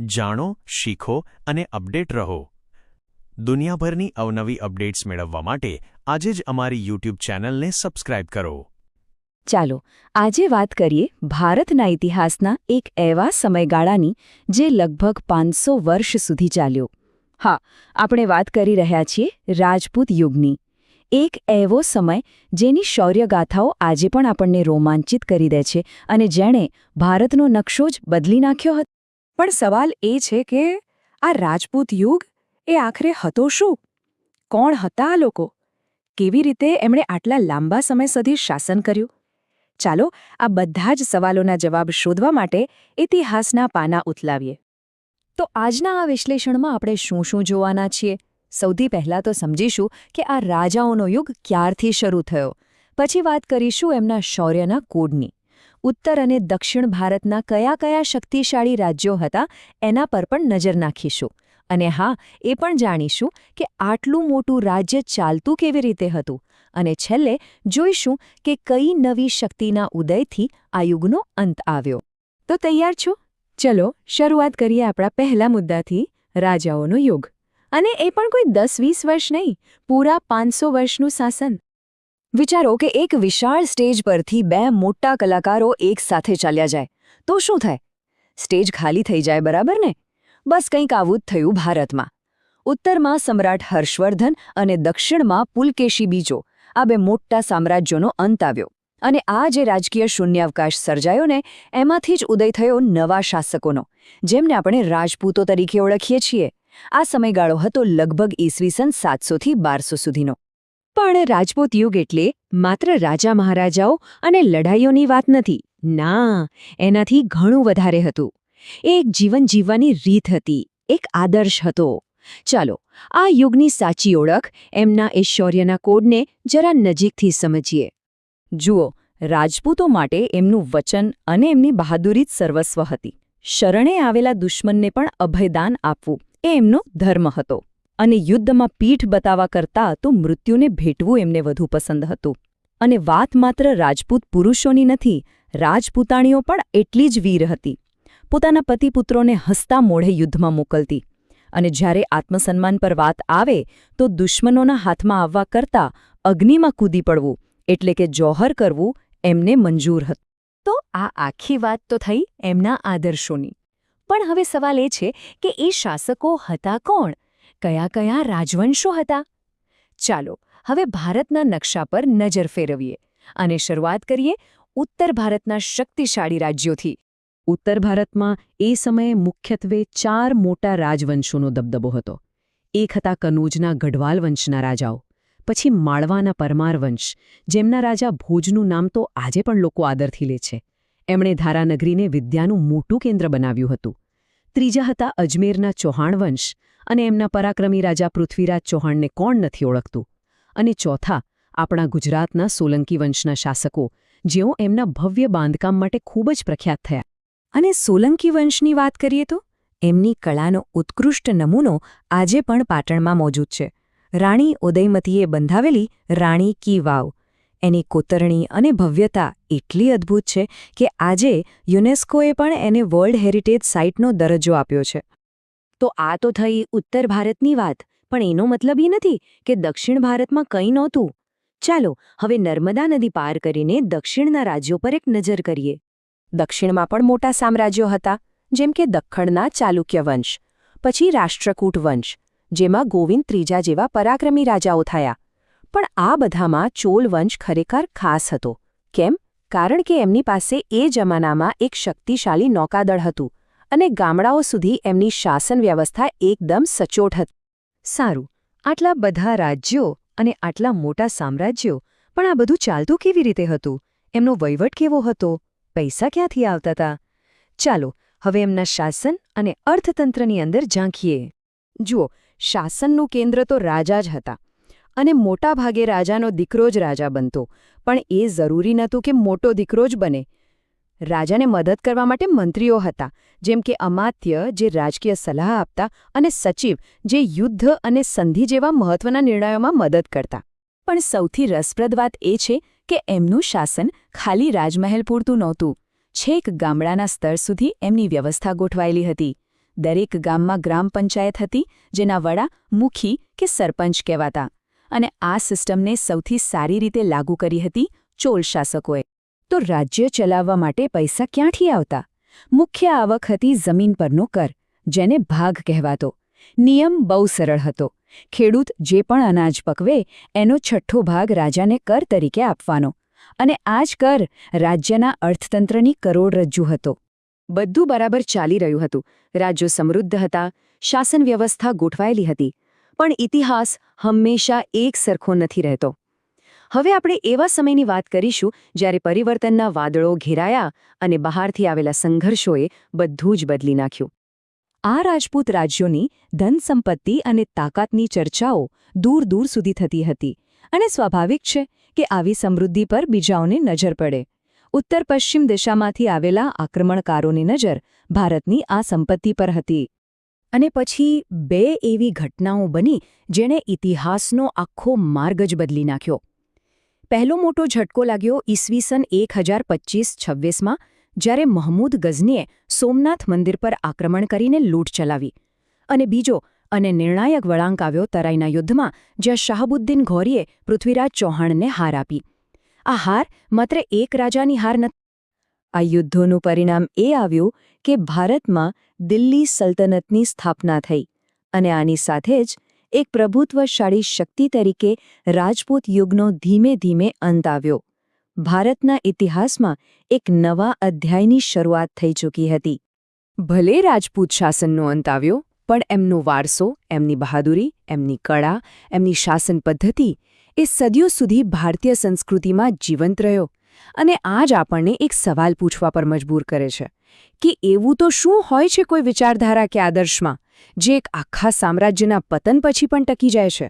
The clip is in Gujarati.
જાણો, શીખો અને અપડેટ રહો. દુનિયાભરની અવનવી અપડેટ્સ મેળવવા માટે આજે જ અમારી યુટ્યુબ ચેનલને સબસ્ક્રાઇબ કરો. ચાલો આજે વાત કરીએ ભારતના ઇતિહાસના એક એવા સમયગાળાની જે લગભગ 500 વર્ષ સુધી ચાલ્યો. હા, આપણે વાત કરી રહ્યા છીએ રાજપૂત યુગની. એક એવો સમય જેની શૌર્યગાથાઓ આજે પણ આપણને રોમાંચિત કરી દે છે અને જેણે ભારતનો નકશો જ બદલી નાખ્યો હતો. પણ સવાલ એ છે કે આ રાજપૂત યુગ એ આખરે હતો શું? કોણ હતા આ લોકો? કેવી રીતે એમણે આટલા લાંબા સમય સુધી શાસન કર્યું? ચાલો આ બધા જ સવાલોના જવાબ શોધવા માટે ઇતિહાસના પાના ઉથલાવીએ. તો આજના આ વિશ્લેષણમાં આપણે શું શું જોવાના છીએ? સૌથી પહેલાં તો સમજીશું કે આ રાજાઓનો યુગ ક્યારથી શરૂ થયો. પછી વાત કરીશું એમના શૌર્યના કોડની. ઉત્તર અને દક્ષિણ ભારતના કયા કયા શક્તિશાળી રાજ્યો હતા એના પર પણ નજર નાખીશું. અને હા, એ પણ જાણીશું કે આટલું મોટું રાજ્ય ચાલતું કેવી રીતે હતું. અને છેલ્લે જોઈશું કે કઈ નવી શક્તિના ઉદયથી આ યુગનો અંત આવ્યો. તો તૈયાર છો? ચલો શરૂઆત કરીએ આપણા પહેલા મુદ્દાથી, રાજાઓનો યુગ. અને એ પણ કોઈ 10-20 વર્ષ નહીં, પૂરા 500 વર્ષનું શાસન. વિચારો કે એક વિશાળ સ્ટેજ પરથી બે મોટા કલાકારો એક સાથે ચાલ્યા જાય તો શું થાય? સ્ટેજ ખાલી થઈ જાય, બરાબર ને? બસ કંઈક આવું જ થયું ભારતમાં. ઉત્તરમાં સમ્રાટ હર્ષવર્ધન અને દક્ષિણમાં પુલકેશી બીજો, આ બે મોટા સામ્રાજ્યોનો અંત આવ્યો. અને આ જે રાજકીય શૂન્યાવકાશ સર્જાયો ને, એમાંથી જ ઉદય થયો નવા શાસકોનો, જેમને આપણે રાજપૂતો તરીકે ઓળખીએ છીએ. આ સમયગાળો હતો લગભગ ઈસવીસન 700 થી 1200 સુધીનો. પણ રાજપૂત યુગ એટલે માત્ર રાજા મહારાજાઓ અને લડાઈઓની વાત નથી. ના, એનાથી ઘણું વધારે હતું. એ એક જીવન જીવવાની રીત હતી, એક આદર્શ હતો. ચાલો આ યુગની સાચી ઓળખ, એમના એ શૌર્યના કોડને જરા નજીકથી સમજીએ. જુઓ, રાજપૂતો માટે એમનું વચન અને એમની બહાદુરી જ સર્વસ્વ હતી. શરણે આવેલા દુશ્મનને પણ અભયદાન આપવું એ એમનો ધર્મ હતો. અને યુદ્ધમાં પીઠ બતાવવા કરતાં તો મૃત્યુને ભેટવું એમને વધુ પસંદ હતું. અને વાત માત્ર રાજપૂત પુરુષોની નથી, રાજપૂતાણીઓ પણ એટલી જ વીર હતી. પોતાના પતિપુત્રોને હસતા મોઢે યુદ્ધમાં મોકલતી. અને જ્યારે આત્મસન્માન પર વાત આવે તો દુશ્મનોના હાથમાં આવવા કરતાં અગ્નિમાં કૂદી પડવું એટલે કે જોહર કરવું એમને મંજૂર હતું. તો આ આખી વાત તો થઈ એમના આદર્શોની. પણ હવે સવાલ એ છે કે એ શાસકો હતા કોણ? કયા કયા રાજવંશો હતા? ચાલો હવે ભારતના નકશા પર નજર ફેરવીએ અને શરૂઆત કરીએ ઉત્તર ભારતના શક્તિશાળી રાજ્યોથી. ઉત્તર ભારતમાં એ સમયે મુખ્યત્વે 4 મોટા રાજવંશોનો દબદબો હતો. એક હતા કનૌજના ગઢવાલ વંશના રાજાઓ, પછી માળવાના પરમાર વંશ, જેમના રાજા ભોજનું નામ તો આજે પણ લોકો આદરથી લે છે. એમણે ધારાનગરીને વિદ્યાનું મોટું કેન્દ્ર બનાવ્યું હતું. ત્રીજા હતા અજમેરના ચૌહાણ વંશ, અને એમના પરાક્રમી રાજા પૃથ્વીરાજ ચૌહાણને કોણ નથી ઓળખતું. અને ચોથા આપણા ગુજરાતના સોલંકી વંશના શાસકો, જેઓ એમના ભવ્ય બાંધકામ માટે ખૂબ જ પ્રખ્યાત થયા. અને સોલંકી વંશની વાત કરીએ તો એમની કળાનો ઉત્કૃષ્ટ નમૂનો આજે પણ પાટણમાં મોજૂદ છે. રાણી ઉદયમતીએ બંધાવેલી રાણી કી વાવ. એની કોતરણી અને ભવ્યતા એટલી અદ્ભુત છે કે આજે યુનેસ્કોએ પણ એને વર્લ્ડ હેરિટેજ સાઇટનો દરજ્જો આપ્યો છે. તો આ તો થઈ ઉત્તર ભારતની વાત, પણ એનો મતલબ એ નથી કે દક્ષિણ ભારતમાં કંઈ નહોતું. ચાલો હવે નર્મદા નદી પાર કરીને દક્ષિણના રાજ્યો પર એક નજર કરીએ. દક્ષિણમાં પણ મોટા સામ્રાજ્યો હતા, જેમ કે દખ્ખણના ચાલુક્ય વંશ, પછી રાષ્ટ્રકૂટ વંશ, જેમાં ગોવિંદ ત્રીજા જેવા પરાક્રમી રાજાઓ થયા. પણ આ બધામાં ચોલ વંશ ખરેખર ખાસ હતો. કેમ? કારણ કે એમની પાસે એ જમાનામાં એક શક્તિશાળી નૌકાદળ હતું અને ગામડાઓ સુધી એમની શાસન વ્યવસ્થા એકદમ સચોટ હતી. સારું, આટલા બધા રાજ્યો અને આટલા મોટા સામ્રાજ્યો, પણ આ બધું ચાલતું કેવી રીતે હતું? એમનો વહીવટ કેવો હતો? પૈસા ક્યાંથી આવતા હતા? ચાલો હવે એમના શાસન અને અર્થતંત્રની અંદર ઝાંખીએ. જુઓ, શાસનનું કેન્દ્ર તો રાજા જ હતા. અને મોટાભાગે રાજાનો દીકરો જ રાજા બનતો, પણ એ જરૂરી નહોતું કે મોટો દીકરો જ બને. રાજાને મદદ કરવા માટે મંત્રીઓ હતા, જેમ કે અમાત્ય જે રાજકીય સલાહ આપતા અને સચિવ જે યુદ્ધ અને સંધિ જેવા મહત્વના નિર્ણયોમાં મદદ કરતા. પણ સૌથી રસપ્રદ વાત એ છે કે એમનું શાસન ખાલી રાજમહેલ પૂરતું નહોતું. છેક ગામડાના સ્તર સુધી એમની વ્યવસ્થા ગોઠવાયેલી હતી. દરેક ગામમાં ગ્રામ પંચાયત હતી, જેના વડા મુખી કે સરપંચ કહેવાતા. અને આ સિસ્ટમને સૌથી સારી રીતે લાગુ કરી હતી ચોલ શાસકોએ. તો રાજ્ય ચલાવવા માટે પૈસા ક્યાંથી આવતા? મુખ્ય આવક હતી જમીન પરનો કર, જેને ભાગ કહેવાતો. નિયમ બહુ સરળ હતો. ખેડૂત જે પણ અનાજ પકવે એનો 6ઠ્ઠો ભાગ રાજાને કર તરીકે આપવાનો. અને આ જ કર રાજ્યના અર્થતંત્રની કરોડરજ્જુ હતો. બધું બરાબર ચાલી રહ્યું હતું. રાજ્યો સમૃદ્ધ હતા, શાસન વ્યવસ્થા ગોઠવાયેલી હતી. પણ ઇતિહાસ હંમેશા એક સરખો નથી રહેતો. હવે આપણે એવા સમયની વાત કરીશું જ્યારે પરિવર્તનના વાદળો ઘેરાયા અને બહારથી આવેલા સંઘર્ષોએ બધું જ બદલી નાખ્યું. આ રાજપૂત રાજ્યોની ધન સંપત્તિ અને તાકાતની ચર્ચાઓ દૂર દૂર સુધી થતી હતી. અને સ્વાભાવિક છે કે આવી સમૃદ્ધિ પર બીજાઓને નજર પડે. ઉત્તર પશ્ચિમ દિશામાંથી આવેલા આક્રમણકારોની નજર ભારતની આ સંપત્તિ પર હતી. અને પછી 2 એવી ઘટનાઓ બની જેણે ઇતિહાસનો આખો માર્ગ જ બદલી નાખ્યો. પહેલો મોટો ઝટકો લાગ્યો ઈસવીસન 1025-26માં, જ્યારે મહમૂદ ગઝનીએ સોમનાથ મંદિર પર આક્રમણ કરીને લૂંટ ચલાવી. અને બીજો અને નિર્ણાયક વળાંક આવ્યો તરાઈના યુદ્ધમાં, જ્યાં શાહબુદ્દીન ઘોરીએ પૃથ્વીરાજ ચૌહાણને હાર આપી. આ હાર માત્ર એક રાજાની હાર નથી. આ યુદ્ધોનું પરિણામ એ આવ્યું કે ભારતમાં દિલ્હી સલ્તનતની સ્થાપના થઈ. અને આની સાથે જ એક પ્રભુત્વશાળી શક્તિ તરીકે રાજપૂત યુગનો ધીમે ધીમે અંત આવ્યો. ભારતના ઇતિહાસમાં એક નવા અધ્યાયની શરૂઆત થઈ ચૂકી હતી. ભલે રાજપૂત શાસનનો અંત આવ્યો, પણ એમનો વારસો, એમની બહાદુરી, એમની કળા, એમની શાસન પદ્ધતિ એ સદીઓ સુધી ભારતીય સંસ્કૃતિમાં જીવંત રહ્યો. અને આ જ આપણને એક સવાલ પૂછવા પર મજબૂર કરે છે કે એવું તો શું હોય છે કોઈ વિચારધારા કે આદર્શમાં જે એક આખા સામ્રાજ્યના પતન પછી પણ ટકી જાય છે?